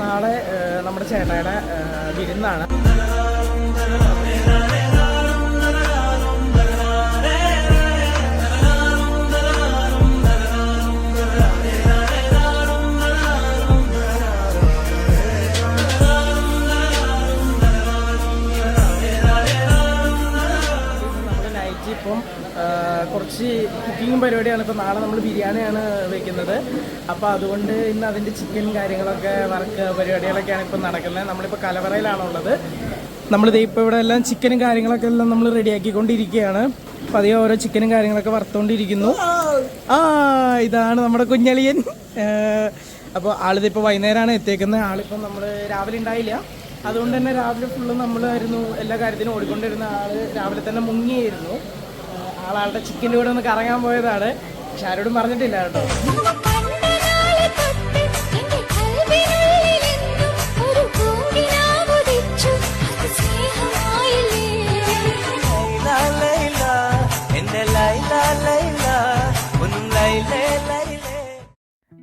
നാളെ നമ്മുടെ ചേട്ടായുടെ വിരുന്നാണ്. ഇപ്പം കുറച്ച് കുക്കിങ്ങും പരിപാടിയാണ്. ഇപ്പോൾ നാളെ നമ്മൾ ബിരിയാണിയാണ് വെക്കുന്നത്. അപ്പോൾ അതുകൊണ്ട് ഇന്ന് അതിൻ്റെ ചിക്കൻ കാര്യങ്ങളൊക്കെ വർക്ക് പരിപാടികളൊക്കെയാണ് ഇപ്പോൾ നടക്കുന്നത്. നമ്മളിപ്പോൾ കലവറയിലാണുള്ളത്. നമ്മളിത് ഇപ്പോൾ ഇവിടെ എല്ലാം ചിക്കനും കാര്യങ്ങളൊക്കെ എല്ലാം നമ്മൾ റെഡിയാക്കിക്കൊണ്ടിരിക്കുകയാണ്. അപ്പോൾ അതേ ഓരോ ചിക്കനും കാര്യങ്ങളൊക്കെ വറുത്തുകൊണ്ടിരിക്കുന്നു. ഇതാണ് നമ്മുടെ കുഞ്ഞളിയൻ. അപ്പോൾ ആളിതിപ്പോൾ വൈകുന്നേരമാണ് എത്തിയേക്കുന്നത്. ആളിപ്പം നമ്മൾ രാവിലെ ഉണ്ടായില്ല. അതുകൊണ്ട് തന്നെ രാവിലെ ഫുള്ള് നമ്മളായിരുന്നു എല്ലാ കാര്യത്തിനും ഓടിക്കൊണ്ടിരുന്ന ആള്. രാവിലെ തന്നെ മുങ്ങിയായിരുന്നു. ആളുടെ ചിക്കൻ്റെ കൂടെ ഒന്ന് കറങ്ങാൻ പോയതാണ്. പക്ഷെ ആരോടും പറഞ്ഞിട്ടില്ല കേട്ടോ.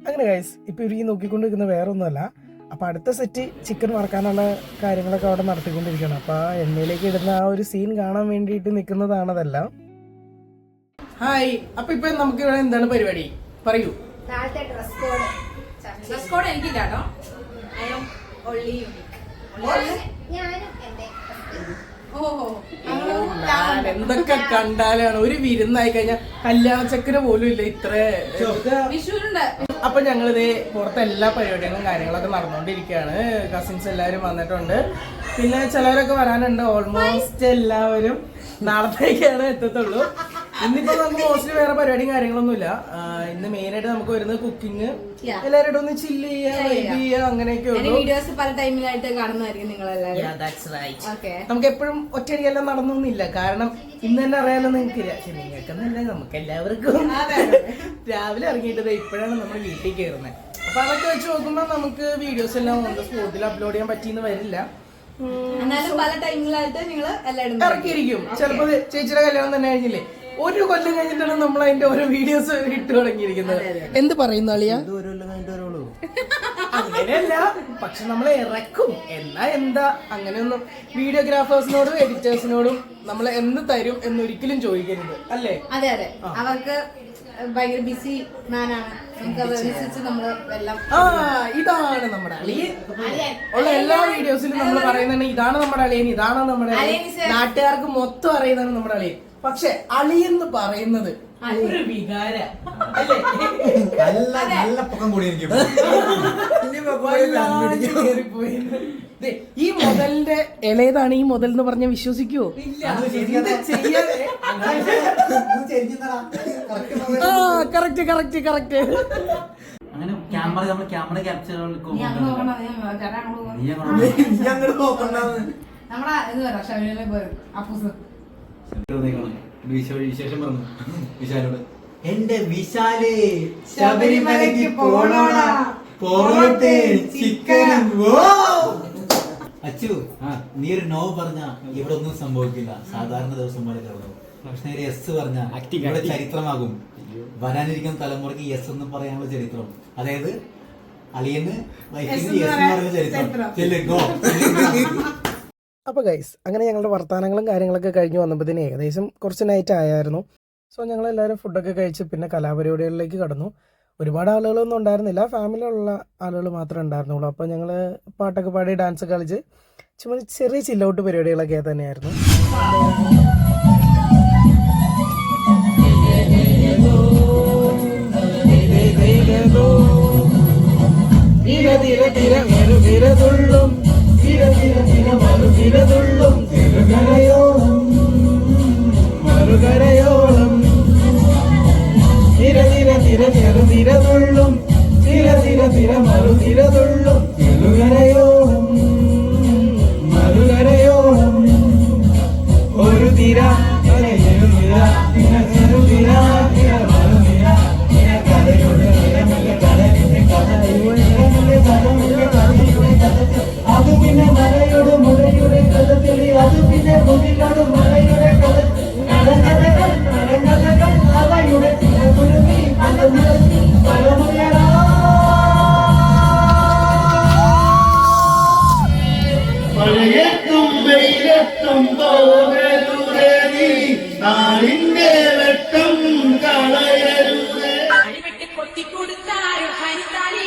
അങ്ങനെ ഗൈസ്, ഇപ്പൊ ഇവർക്ക് നോക്കിക്കൊണ്ടിരിക്കുന്ന വേറെ ഒന്നുമല്ല. അപ്പൊ അടുത്ത സെറ്റ് ചിക്കൻ വറക്കാനുള്ള കാര്യങ്ങളൊക്കെ അവിടെ നടത്തിക്കൊണ്ടിരിക്കുകയാണ്. അപ്പൊ ആ എണ്ണയിലേക്ക് ഇടുന്ന ആ ഒരു സീൻ കാണാൻ വേണ്ടിയിട്ട് നിൽക്കുന്നതാണതെല്ലാം. ഹായ്. അപ്പൊ ഇപ്പൊ നമുക്ക് ഇവിടെ എന്താണ് പരിപാടി പറയൂ. എന്തൊക്കെ കണ്ടാലാണ് ഒരു വിരുന്നായി കഴിഞ്ഞാൽ കല്യാണ ചക്കര പോലും ഇല്ല ഇത്ര. അപ്പൊ ഞങ്ങളിത് പുറത്തെ എല്ലാ പരിപാടികളും കാര്യങ്ങളൊക്കെ നടന്നുകൊണ്ടിരിക്കുകയാണ്. കസിൻസ് എല്ലാവരും വന്നിട്ടുണ്ട്. പിന്നെ ചിലവരൊക്കെ വരാനുണ്ട്. ഓൾമോസ്റ്റ് എല്ലാവരും നാളത്തേക്കാണ് എത്തത്തുള്ളൂ. ഇന്നിപ്പോ നമുക്ക് മോസ്റ്റ്ലി വേറെ പരിപാടിയും കാര്യങ്ങളൊന്നുമില്ല. ഇന്ന് മെയിൻ ആയിട്ട് നമുക്ക് വരുന്നത് കുക്കിംഗ്, എല്ലാവരും ഒന്ന് ചില്ല് ചെയ്യുക, അങ്ങനെയൊക്കെ ഉള്ളൂ. പല ടൈമിലായിട്ട് കാണുന്നതായിരിക്കും നിങ്ങളെല്ലാവരും. നമുക്ക് എപ്പോഴും ഒറ്റയടിയെല്ലാം നടന്നൊന്നുമില്ല. കാരണം ഇന്ന് തന്നെ അറിയാലോ നിങ്ങൾക്ക്, നിങ്ങൾക്കെന്നല്ല നമുക്ക് എല്ലാവർക്കും. രാവിലെ ഇറങ്ങിയിട്ടത് ഇപ്പോഴാണ് നമ്മൾ വീട്ടിൽ കയറുന്നത്. അപ്പൊ അതൊക്കെ വെച്ച് നോക്കുമ്പോൾ നമുക്ക് വീഡിയോസ് എല്ലാം ഓൺ ദ സ്പോട്ടിൽ അപ്ലോഡ് ചെയ്യാൻ പറ്റിയെന്ന് വരില്ല. പല ടൈമിലായിട്ട് നിങ്ങൾ ഇറക്കിയിരിക്കും. ചിലപ്പോ ചേച്ചിയുടെ കല്യാണം തന്നെ കഴിഞ്ഞില്ലേ, ഒരു കൊല്ലം കഴിഞ്ഞിട്ടാണ് നമ്മൾ അതിന്റെ ഓരോ വീഡിയോസ് ഇട്ട് തുടങ്ങിയിരിക്കുന്നത്. എന്ത് പറയുന്നു അളിയ? അങ്ങനെയല്ല, പക്ഷെ നമ്മൾ ഇറക്കും. എന്നാ എന്താ അങ്ങനെയൊന്നും വീഡിയോഗ്രാഫേഴ്സിനോടും എഡിറ്റേഴ്സിനോടും നമ്മൾ എന്ത് തരും എന്നൊരിക്കലും ചോദിക്കരുത്, അല്ലേ? അതെ അതെ, അവർക്ക് ഭയങ്കര ബിസി മാനാണ്. ഇതാണ് നമ്മുടെ അളിയൻ. ഉള്ള എല്ലാ വീഡിയോസിലും നമ്മൾ പറയുന്നത് ഇതാണ് നമ്മുടെ അളിയൻ, ഇതാണ് നമ്മുടെ അളിയൻ. നാട്ടുകാർക്ക് മൊത്തം അറിയുന്നതാണ് നമ്മുടെ അളിയൻ. പക്ഷെ അളിയെന്ന് പറയുന്നത് ഒരു വികാര ഈ മുതലിന്റെ ഇളയതാണ് ഈ മുതൽ എന്ന് പറഞ്ഞ വിശ്വസിക്കുവോ? Correct correct correct. അങ്ങനെ ക്യാമറ നമ്മൾ ക്യാമറ ക്യാപ്ചർ വിശേഷം പറഞ്ഞു വിശാലോട്. എന്റെ വിശാലേ ശബരിമലയ്ക്ക് പോണോട്ടെ ചിക്കനും. അച്ചു നീ ഒരു നോ പറഞ്ഞ ഇവിടെ ഒന്നും സംഭവിക്കില്ല, സാധാരണ ദിവസം പോലെ കിടന്നു. പക്ഷെ എസ് പറഞ്ഞ ഇവിടെ ചരിത്രമാകും. വരാനിരിക്കുന്ന തലമുറയ്ക്ക് എസ് എന്ന് പറയാനുള്ള ചരിത്രം, അതായത് അളിയന് വൈഫിന് എസ് എന്ന് പറയുന്ന ചരിത്രം. അപ്പോൾ ഗൈസ്, അങ്ങനെ ഞങ്ങളുടെ വർത്തമാനങ്ങളും കാര്യങ്ങളൊക്കെ കഴിഞ്ഞ് വന്നപ്പോഴത്തേന് ഏകദേശം കുറച്ച് നൈറ്റ് ആയായിരുന്നു. സോ ഞങ്ങളെല്ലാവരും ഫുഡൊക്കെ കഴിച്ച് പിന്നെ കലാപരിപാടികളിലേക്ക് കടന്നു. ഒരുപാട് ആളുകളൊന്നും ഉണ്ടായിരുന്നില്ല, ഫാമിലിയിലുള്ള ആളുകൾ മാത്രമേ ഉണ്ടായിരുന്നുള്ളൂ. അപ്പോൾ ഞങ്ങൾ പാട്ടൊക്കെ പാടി ഡാൻസ് കളിച്ച് ചുമ്മാ ചെറിയ ചില്ലൗട്ട് പരിപാടികളൊക്കെ തന്നെയായിരുന്നു. മറുകരയോളം തിര തിര തിര ചെറുതിരതുള്ളും തിര തിര തിര മറുതിരതുള്ളും ചെറുകരയോളം മറുകരയോളം ഒരു തിര ചെറുതിര തിര ചെറുതിര തിര മറുതിര തിര കഥയുടെ നിലമില്ല കടലിന്റെ കഥയുടെ കഥയുടെ കഥയുടെ കഥ. അത് പിന്നെ മലയുടെ മുഴയുടെ കഥത്തിലെ, അത് പിന്നെ മുടികളുടെ മലയുടെ കഥ. കടകഥകൾ കടകഥകൾ അവയുടെ തിരകുരുമി പലമുറ പലമുറ പോകരുതേ നീ നാടിന്റെ വെട്ടം കളയരുതേ അടിവെട്ടി കൊത്തി കൊടുത്താരും ഹരിതാലി